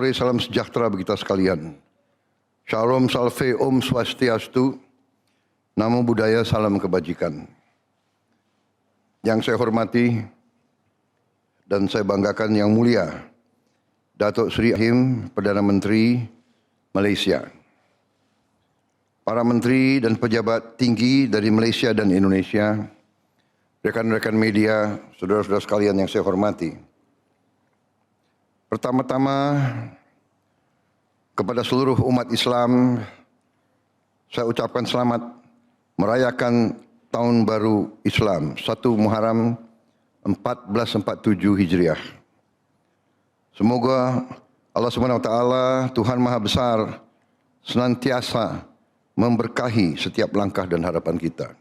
sore, salam sejahtera bagi kita sekalian. Shalom, salve, om swastiastu, namo buddhaya, salam kebajikan. Yang saya hormati dan saya banggakan yang mulia, Datuk Seri Ibrahim, Perdana Menteri Malaysia. Para menteri dan pejabat tinggi dari Malaysia dan Indonesia, rekan-rekan media, saudara-saudara sekalian yang saya hormati. Pertama-tama, kepada seluruh umat Islam, saya ucapkan selamat merayakan Tahun Baru Islam, 1 Muharram 1447 Hijriah. Semoga Allah SWT, Tuhan Maha Besar, senantiasa memberkahi setiap langkah dan harapan kita.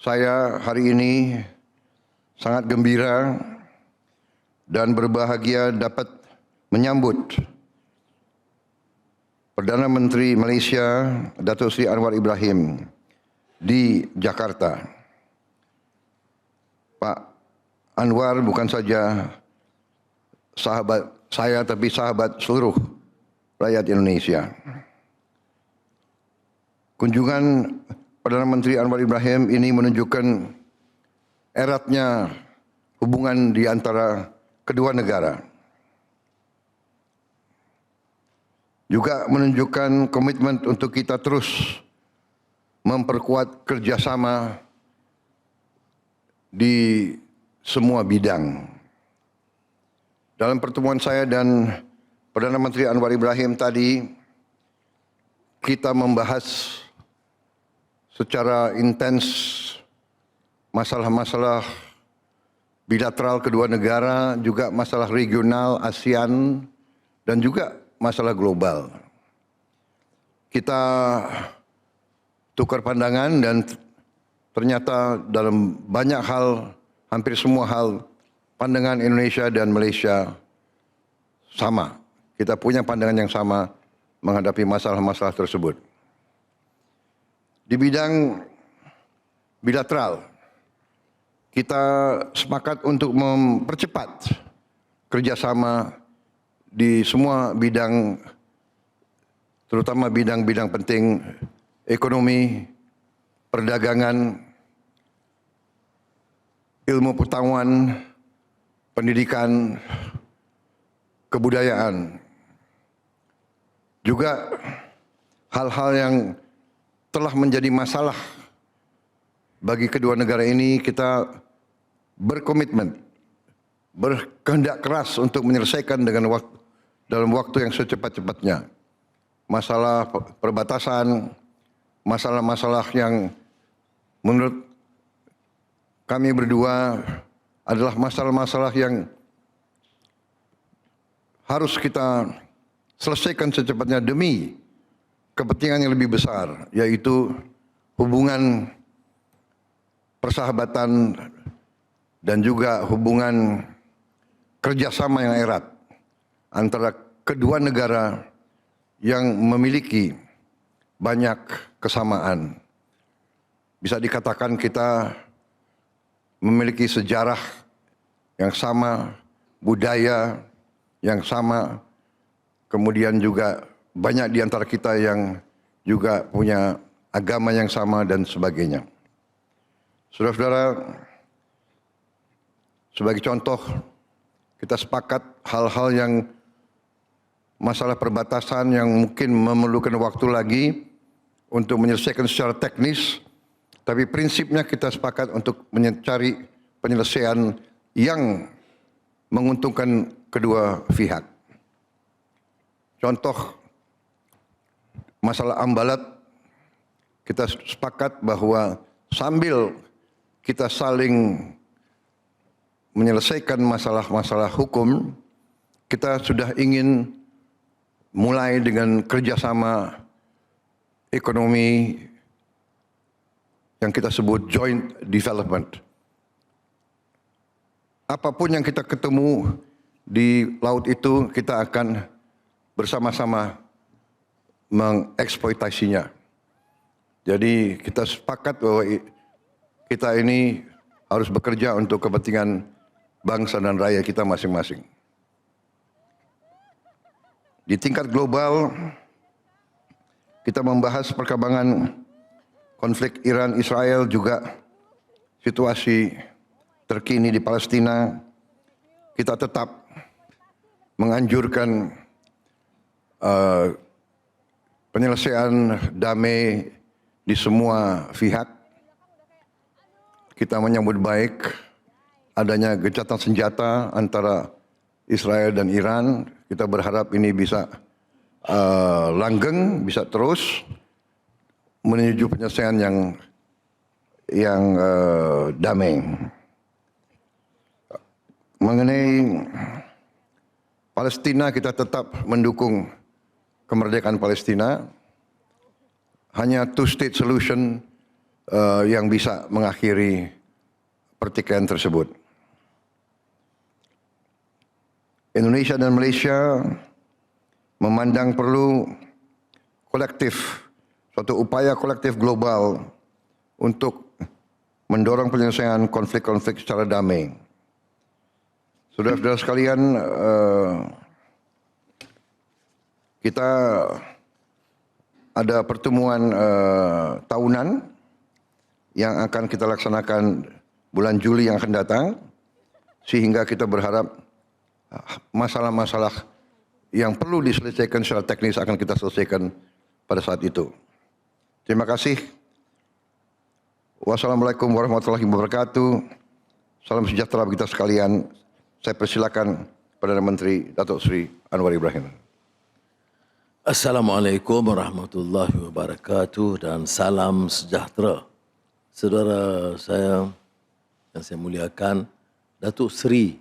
Saya hari ini sangat gembira dan berbahagia dapat menyambut Perdana Menteri Malaysia Datuk Seri Anwar Ibrahim di Jakarta. Pak Anwar bukan saja sahabat saya, tapi sahabat seluruh rakyat Indonesia. Kunjungan Perdana Menteri Anwar Ibrahim ini menunjukkan eratnya hubungan di antara kedua negara. Juga menunjukkan komitmen untuk kita terus memperkuat kerjasama di semua bidang. Dalam pertemuan saya dan Perdana Menteri Anwar Ibrahim tadi, kita membahas secara intens masalah-masalah bilateral kedua negara, juga masalah regional ASEAN, dan juga masalah global. Kita tukar pandangan dan ternyata dalam banyak hal, hampir semua hal, pandangan Indonesia dan Malaysia sama. Kita punya pandangan yang sama menghadapi masalah-masalah tersebut. Di bidang bilateral, kita sepakat untuk mempercepat kerjasama di semua bidang, terutama bidang-bidang penting ekonomi, perdagangan, ilmu pengetahuan, pendidikan, kebudayaan. Juga hal-hal yang telah menjadi masalah bagi kedua negara ini, kita berkomitmen, berkehendak keras untuk menyelesaikan dalam waktu yang secepat-cepatnya. Masalah perbatasan, masalah-masalah yang menurut kami berdua adalah masalah-masalah yang harus kita selesaikan secepatnya demi kepentingan yang lebih besar, yaitu hubungan persahabatan dan juga hubungan kerjasama yang erat antara kedua negara yang memiliki banyak kesamaan. Bisa dikatakan kita memiliki sejarah yang sama, budaya yang sama, kemudian juga banyak di antara kita yang juga punya agama yang sama dan sebagainya. Saudara-saudara, sebagai contoh, kita sepakat hal-hal yang masalah perbatasan yang mungkin memerlukan waktu lagi untuk menyelesaikan secara teknis, tapi prinsipnya kita sepakat untuk mencari penyelesaian yang menguntungkan kedua pihak. Contoh, masalah Ambalat, kita sepakat bahwa sambil kita saling menyelesaikan masalah-masalah hukum, kita sudah ingin mulai dengan kerjasama ekonomi yang kita sebut joint development. Apapun yang kita ketemu di laut itu, kita akan bersama-sama mengeksploitasinya. Jadi kita sepakat bahwa kita ini harus bekerja untuk kepentingan bangsa dan rakyat kita masing-masing. Di tingkat global, kita membahas perkembangan konflik Iran-Israel, juga situasi terkini di Palestina. Kita tetap menganjurkan penyelesaian damai di semua pihak. Kita menyambut baik adanya gencatan senjata antara Israel dan Iran. Kita berharap ini bisa langgeng, bisa terus menuju penyelesaian yang damai. Mengenai Palestina, kita tetap mendukung kemerdekaan Palestina. Hanya two-state solution yang bisa mengakhiri pertikaian tersebut. Indonesia dan Malaysia memandang perlu suatu upaya kolektif global untuk mendorong penyelesaian konflik-konflik secara damai. Saudara-saudara sekalian, kita ada pertemuan tahunan yang akan kita laksanakan bulan Juli yang akan datang, sehingga kita berharap masalah-masalah yang perlu diselesaikan secara teknis akan kita selesaikan pada saat itu. Terima kasih. Wassalamualaikum warahmatullahi wabarakatuh. Salam sejahtera bagi kita sekalian. Saya persilakan Perdana Menteri Datuk Seri Anwar Ibrahim. Assalamualaikum warahmatullahi wabarakatuh dan salam sejahtera. Saudara saya yang saya muliakan, Datuk Seri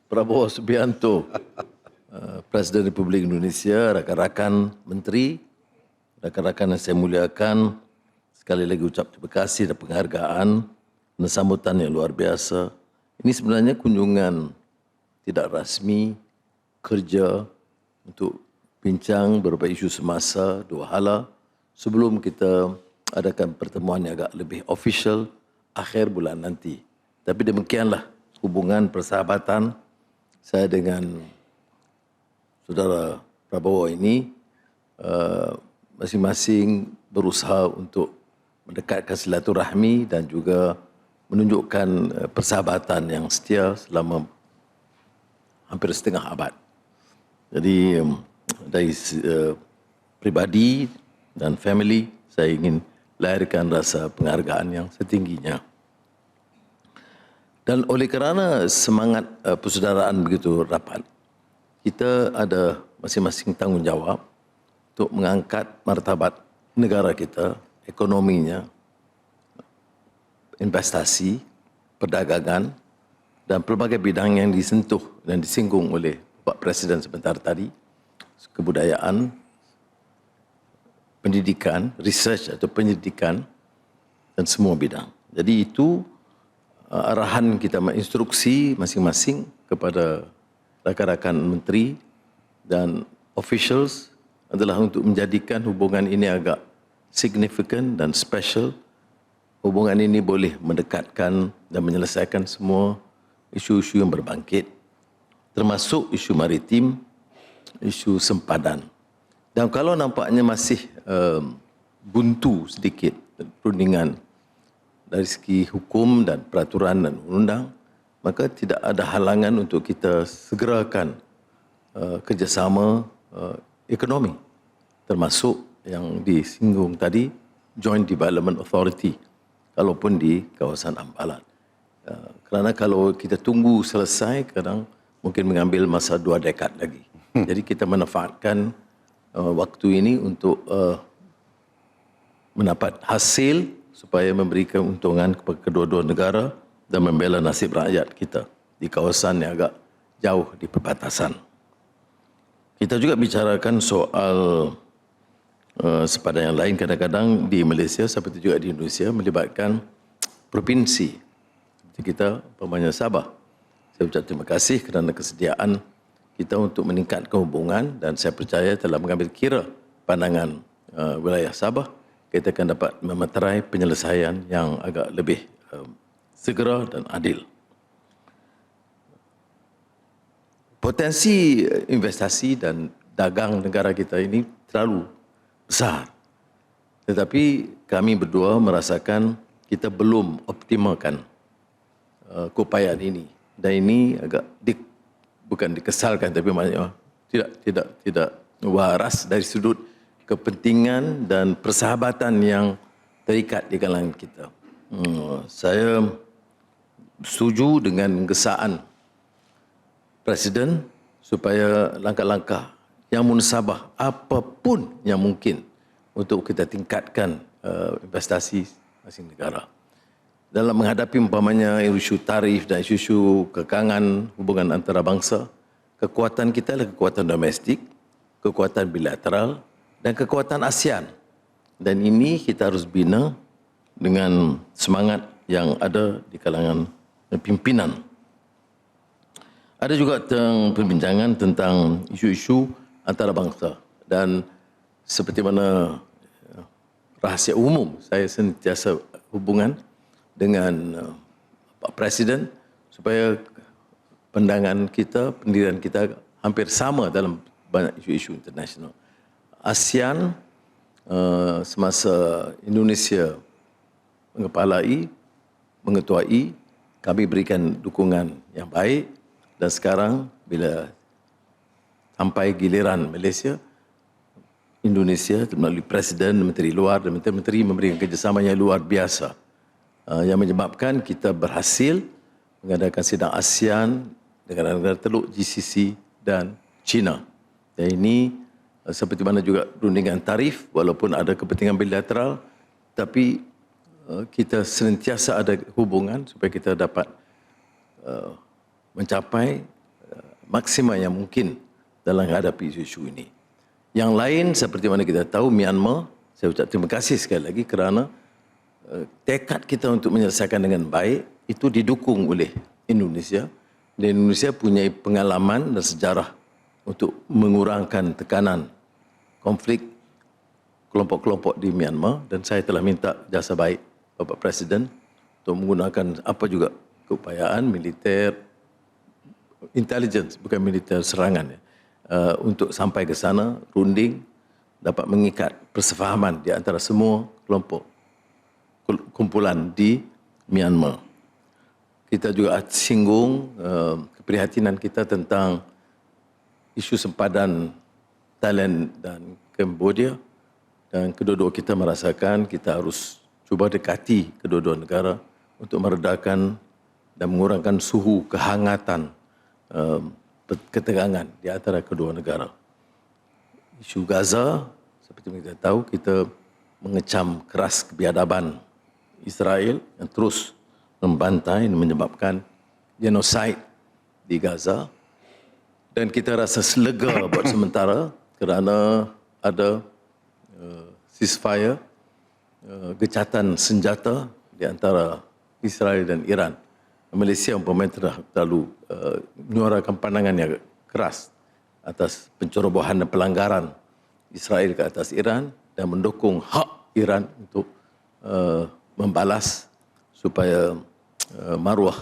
Prabowo Subianto, Presiden Republik Indonesia, rakan-rakan menteri, rakan-rakan yang saya muliakan, sekali lagi ucap terima kasih dan penghargaan dan sambutan yang luar biasa. Ini sebenarnya kunjungan tidak rasmi kerja untuk bincang beberapa isu semasa, dua hala, sebelum kita adakan pertemuan yang agak lebih official akhir bulan nanti. Tapi demikianlah hubungan persahabatan saya dengan saudara Prabowo ini, masing-masing berusaha untuk mendekatkan silaturahmi dan juga menunjukkan persahabatan yang setia selama hampir setengah abad. Jadi dari pribadi dan family, saya ingin lahirkan rasa penghargaan yang setingginya. Dan oleh kerana semangat persaudaraan begitu rapat, kita ada masing-masing tanggungjawab untuk mengangkat martabat negara kita, ekonominya, investasi, perdagangan dan pelbagai bidang yang disentuh dan disinggung oleh Pak Presiden sebentar tadi, kebudayaan, pendidikan, research atau pendidikan dan semua bidang. Jadi itu arahan kita menginstruksi masing-masing kepada rakan-rakan menteri dan officials adalah untuk menjadikan hubungan ini agak signifikan dan special. Hubungan ini boleh mendekatkan dan menyelesaikan semua isu-isu yang berbangkit, termasuk isu maritim, isu sempadan. Dan kalau nampaknya masih buntu sedikit perundingan dari segi hukum dan peraturan dan undang, maka tidak ada halangan untuk kita segerakan kerjasama ekonomi, termasuk yang disinggung tadi, Joint Development Authority, kalaupun di kawasan Ambalat. Kerana kalau kita tunggu selesai, kadang mungkin mengambil masa 2 dekad lagi. Jadi kita manfaatkan waktu ini untuk mendapat hasil supaya memberikan keuntungan kepada kedua-dua negara dan membela nasib rakyat kita di kawasan yang agak jauh di perbatasan. Kita juga bicarakan soal sepadan yang lain, kadang-kadang di Malaysia seperti juga di Indonesia melibatkan provinsi. Seperti kita, umpamanya Sabah. Saya ucap terima kasih kerana kesediaan kita untuk meningkatkan hubungan dan saya percaya telah mengambil kira pandangan wilayah Sabah, kita akan dapat memeterai penyelesaian yang agak lebih segera dan adil. potensi investasi dan dagang negara kita ini terlalu besar. Tetapi kami berdua merasakan kita belum optimalkan keupayaan ini. Dan ini agak bukan dikesalkan, tapi maknanya tidak waras dari sudut kepentingan dan persahabatan yang terikat di kalangan kita. Saya setuju dengan gesaan Presiden supaya langkah-langkah yang munasabah apapun yang mungkin untuk kita tingkatkan investasi masing negara. Dalam menghadapi umpamanya isu tarif dan isu kekangan hubungan antarabangsa, kekuatan kita adalah kekuatan domestik, kekuatan bilateral dan kekuatan ASEAN. Dan ini kita harus bina dengan semangat yang ada di kalangan pimpinan. Ada juga perbincangan tentang isu-isu antarabangsa dan seperti mana rahasia umum, saya sentiasa hubungan dengan Pak Presiden supaya pandangan kita, pendirian kita hampir sama dalam banyak isu-isu internasional. ASEAN semasa Indonesia mengetuai, kami berikan dukungan yang baik. Dan sekarang bila sampai giliran Malaysia, Indonesia melalui Presiden, Menteri Luar dan Menteri-Menteri memberikan kerjasama yang luar biasa yang menyebabkan kita berhasil mengadakan sidang ASEAN dengan negara Teluk, GCC dan China. Dan ini seperti mana juga rundingan tarif, walaupun ada kepentingan bilateral, tapi kita senantiasa ada hubungan supaya kita dapat mencapai maksimal yang mungkin dalam menghadapi isu-isu ini. Yang lain seperti mana kita tahu, Myanmar, saya ucap terima kasih sekali lagi kerana tekad kita untuk menyelesaikan dengan baik itu didukung oleh Indonesia. Dan Indonesia punya pengalaman dan sejarah untuk mengurangkan tekanan konflik kelompok-kelompok di Myanmar, dan saya telah minta jasa baik Bapak Presiden untuk menggunakan apa juga keupayaan militer, intelligence, bukan militer serangan, untuk sampai ke sana, runding, dapat mengikat persefahaman di antara semua kelompok kumpulan di Myanmar. Kita juga singgung keprihatinan kita tentang isu sempadan Thailand dan Cambodia, dan kedua-dua kita merasakan kita harus cuba dekati kedua-dua negara untuk meredakan dan mengurangkan suhu kehangatan ketegangan di antara kedua negara. Isu Gaza, seperti kita tahu, kita mengecam keras kebiadaban Israel yang terus membantai dan menyebabkan genosid di Gaza. Dan kita rasa selega buat sementara kerana ada ceasefire, gecatan senjata di antara Israel dan Iran. Malaysia umpamanya telah terlalu menyuarakan pandangan yang keras atas pencerobohan dan pelanggaran Israel ke atas Iran dan mendukung hak Iran untuk membalas supaya maruah,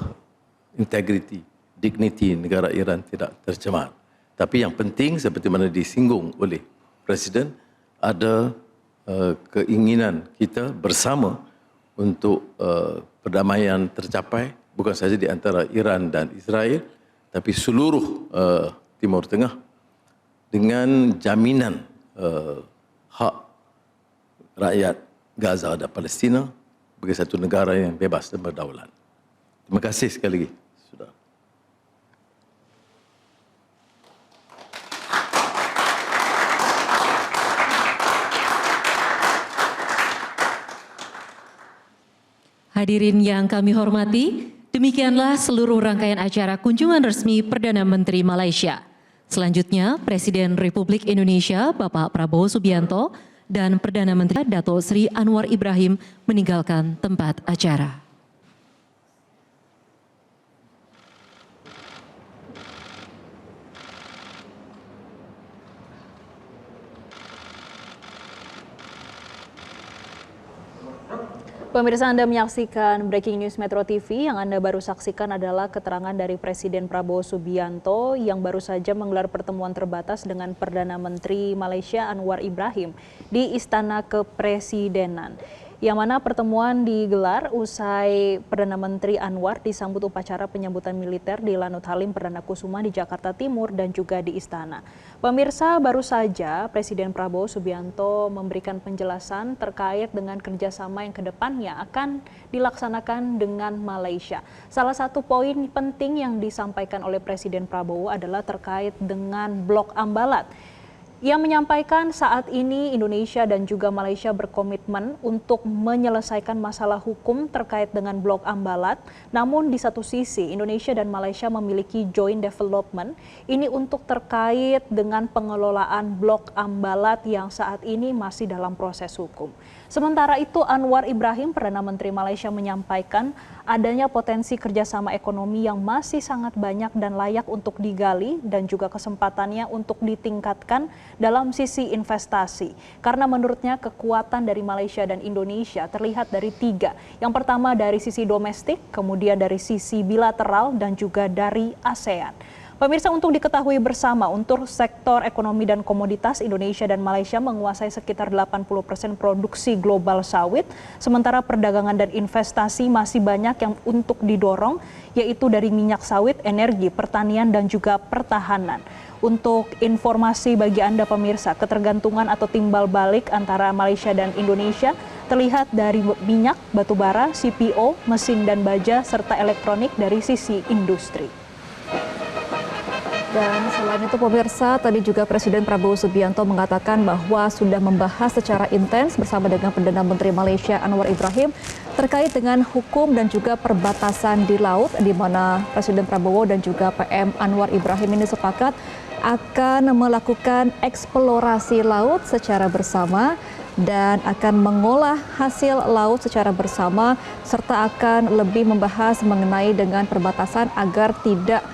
integriti, dignity negara Iran tidak tercemar. Tapi yang penting seperti mana disinggung oleh Presiden, ada keinginan kita bersama untuk perdamaian tercapai, bukan saja di antara Iran dan Israel, tapi seluruh Timur Tengah dengan jaminan hak rakyat Gaza dan Palestina sebagai satu negara yang bebas dan berdaulat. Terima kasih sekali lagi. Sudah. Hadirin yang kami hormati, demikianlah seluruh rangkaian acara kunjungan resmi Perdana Menteri Malaysia. Selanjutnya, Presiden Republik Indonesia Bapak Prabowo Subianto dan Perdana Menteri Dato' Sri Anwar Ibrahim meninggalkan tempat acara. Pemirsa, Anda menyaksikan Breaking News Metro TV. Yang Anda baru saksikan adalah keterangan dari Presiden Prabowo Subianto yang baru saja menggelar pertemuan terbatas dengan Perdana Menteri Malaysia Anwar Ibrahim di Istana Kepresidenan. Yang mana pertemuan digelar usai Perdana Menteri Anwar disambut upacara penyambutan militer di Lanut Halim Perdana Kusuma di Jakarta Timur dan juga di Istana. Pemirsa, baru saja Presiden Prabowo Subianto memberikan penjelasan terkait dengan kerjasama yang kedepannya akan dilaksanakan dengan Malaysia. Salah satu poin penting yang disampaikan oleh Presiden Prabowo adalah terkait dengan Blok Ambalat. Ia menyampaikan saat ini Indonesia dan juga Malaysia berkomitmen untuk menyelesaikan masalah hukum terkait dengan Blok Ambalat. Namun di satu sisi Indonesia dan Malaysia memiliki joint development. Ini untuk terkait dengan pengelolaan Blok Ambalat yang saat ini masih dalam proses hukum. Sementara itu Anwar Ibrahim, Perdana Menteri Malaysia, menyampaikan adanya potensi kerjasama ekonomi yang masih sangat banyak dan layak untuk digali dan juga kesempatannya untuk ditingkatkan dalam sisi investasi. Karena menurutnya kekuatan dari Malaysia dan Indonesia terlihat dari tiga. Yang pertama dari sisi domestik, kemudian dari sisi bilateral dan juga dari ASEAN. Pemirsa, untuk diketahui bersama, untuk sektor ekonomi dan komoditas, Indonesia dan Malaysia menguasai sekitar 80% produksi global sawit, sementara perdagangan dan investasi masih banyak yang untuk didorong, yaitu dari minyak sawit, energi, pertanian, dan juga pertahanan. Untuk informasi bagi Anda pemirsa, ketergantungan atau timbal balik antara Malaysia dan Indonesia terlihat dari minyak, batubara, CPO, mesin dan baja, serta elektronik dari sisi industri. Dan selain itu pemirsa, tadi juga Presiden Prabowo Subianto mengatakan bahwa sudah membahas secara intens bersama dengan Perdana Menteri Malaysia Anwar Ibrahim terkait dengan hukum dan juga perbatasan di laut, di mana Presiden Prabowo dan juga PM Anwar Ibrahim ini sepakat akan melakukan eksplorasi laut secara bersama dan akan mengolah hasil laut secara bersama serta akan lebih membahas mengenai dengan perbatasan agar tidak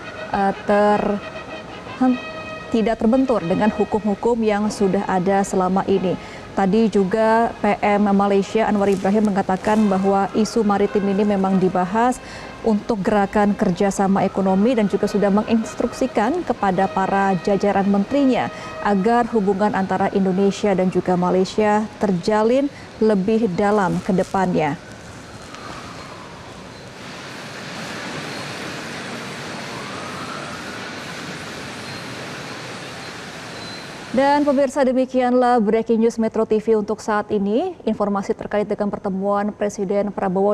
terbentur dengan hukum-hukum yang sudah ada selama ini. Tadi juga PM Malaysia Anwar Ibrahim mengatakan bahwa isu maritim ini memang dibahas untuk gerakan kerjasama ekonomi dan juga sudah menginstruksikan kepada para jajaran menterinya agar hubungan antara Indonesia dan juga Malaysia terjalin lebih dalam ke depannya. Dan pemirsa, demikianlah Breaking News Metro TV untuk saat ini. Informasi terkait dengan pertemuan Presiden Prabowo